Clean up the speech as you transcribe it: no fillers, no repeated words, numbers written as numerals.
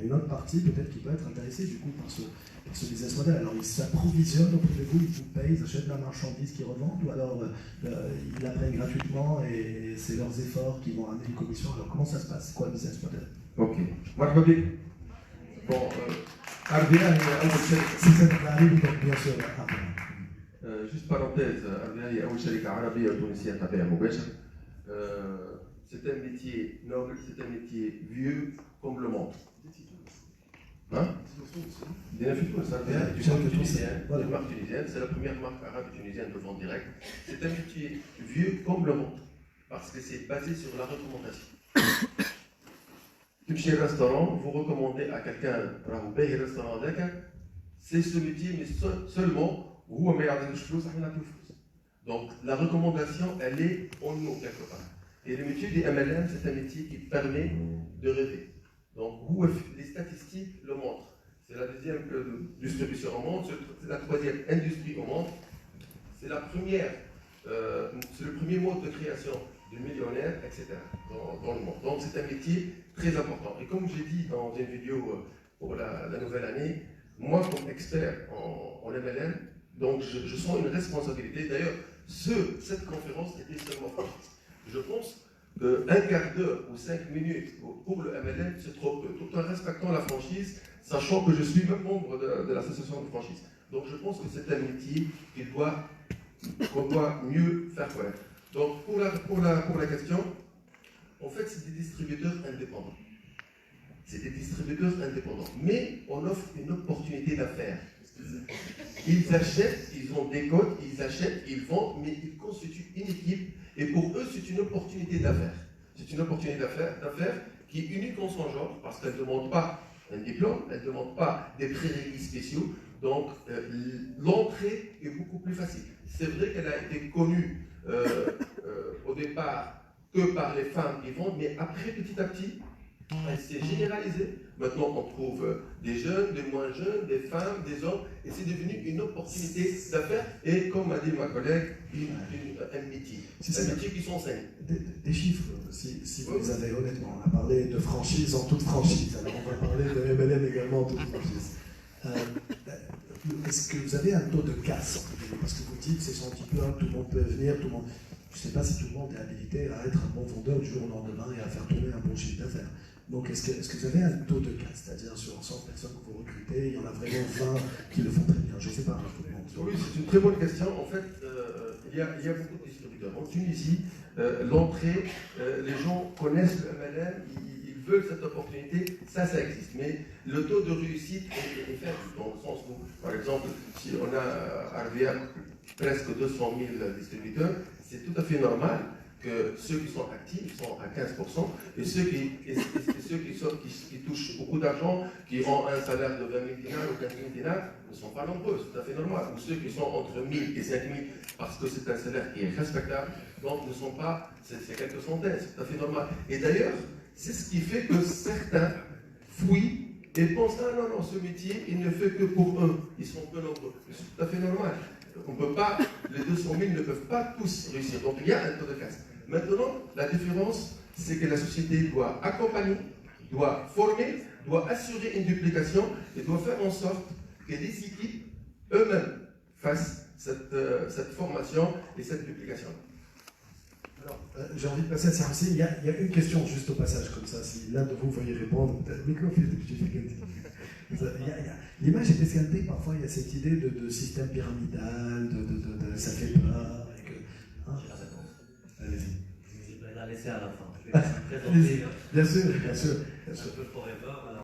une autre partie peut-être qui peut être intéressée du coup par ce business model. Alors ils s'approvisionnent auprès de vous, ils vous payent, ils achètent la marchandise qu'ils revendent, ou alors ils la prennent gratuitement et c'est leurs efforts qui vont amener une commission. Alors comment ça se passe? C'est quoi le business model? Ok. مرحبا بك. Bon, RBA هي أول شركة. bien sûr. Juste parenthèse, RBA هي أول شركة عربية تونسية تبيع مباشر. C'est un métier noble, c'est un métier vieux comme le monde. Hein? Bien sûr, ça vient une marque tunisienne, c'est la première marque arabe et tunisienne de vente directe. C'est un métier vieux comme le monde, parce que c'est basé sur la recommandation. Chez un restaurant, vous recommandez à quelqu'un, restaurant c'est ce métier, mais seulement, vous donc la recommandation, elle est en nous quelque part. Et le métier des MLM, c'est un métier qui permet de rêver. Donc, les statistiques le montrent. C'est la deuxième distribution au monde, c'est la troisième industrie au monde. C'est la première, c'est le premier mode de création de millionnaires, etc. dans le monde. Donc, c'est un métier très important. Et comme j'ai dit dans une vidéo pour la nouvelle année, moi, comme expert en MLM, donc je sens une responsabilité. D'ailleurs, cette conférence était seulement franchise. Je pense qu'un quart d'heure ou 5 minutes pour le MLM, c'est trop peu, tout en respectant la franchise, sachant que je suis même membre de l'association de franchise. Donc je pense que c'est un métier qu'on doit mieux faire connaître. Donc pour la question, en fait c'est des distributeurs indépendants. C'est des distributeurs indépendants, mais on offre une opportunité d'affaires. Ils achètent, ils ont des codes, ils achètent, ils vendent, mais ils constituent une équipe. Et pour eux, c'est une opportunité d'affaires. C'est une opportunité d'affaires qui est unique en son genre, parce qu'elle ne demande pas un diplôme, elle ne demande pas des prérequis spéciaux. Donc, l'entrée est beaucoup plus facile. C'est vrai qu'elle a été connue au départ que par les femmes qui vendent, mais après, petit à petit, elle s'est généralisée. Maintenant, on trouve des jeunes, des moins jeunes, des femmes, des hommes, et c'est devenu une opportunité d'affaires, et comme m'a dit ma collègue, un métier. C'est un métier qui s'enseigne. Des chiffres, si vous les avez honnêtement. On a parlé de franchise en toute franchise, alors on va parler de MLM également en toute franchise. Est-ce que vous avez un taux de casse? Parce que vous dites c'est son diplôme, tout le monde peut venir, tout le monde... Je ne sais pas si tout le monde est habilité à être un bon vendeur du jour au lendemain et à faire tourner un bon chiffre d'affaires. Donc, est-ce que vous avez un taux de casse? C'est-à-dire, sur 100 personnes que vous recrutez, il y en a vraiment 20 qui le font très bien. Je ne sais pas. Oui, c'est une très bonne question. En fait, il y a beaucoup de distributeurs. En Tunisie, l'entrée, les gens connaissent le MLM, ils veulent cette opportunité, ça existe. Mais le taux de réussite est faible, dans le sens où, par exemple, si on a RVA presque 200 000 distributeurs, c'est tout à fait normal que ceux qui sont actifs sont à 15%, et ceux qui touchent beaucoup d'argent, qui ont un salaire de 20 000 dinars ou 15 000 dinars, ne sont pas nombreux, c'est tout à fait normal. Ou ceux qui sont entre 1 000 et 5 000, parce que c'est un salaire qui est respectable, donc ne sont pas, c'est quelques centaines, c'est tout à fait normal. Et d'ailleurs, c'est ce qui fait que certains fuient et pensent, ah non, ce métier, il ne fait que pour eux, ils sont peu nombreux. C'est tout à fait normal. On peut pas, les 200 000 ne peuvent pas tous réussir. Donc il y a un taux de casse. Maintenant, la différence, c'est que la société doit accompagner, doit former, doit assurer une duplication et doit faire en sorte que les équipes eux-mêmes fassent cette formation et cette duplication. Alors, j'ai envie de passer à Sarsi. Il y a une question juste au passage, comme ça, si l'un de vous veuillez répondre. L'image est escalée, parfois il y a cette idée de système pyramidal, ça fait peur. Et que, hein, allez-y. Je vais la laisser à la fin. Je vais présenter Bien sûr. un peu Forever.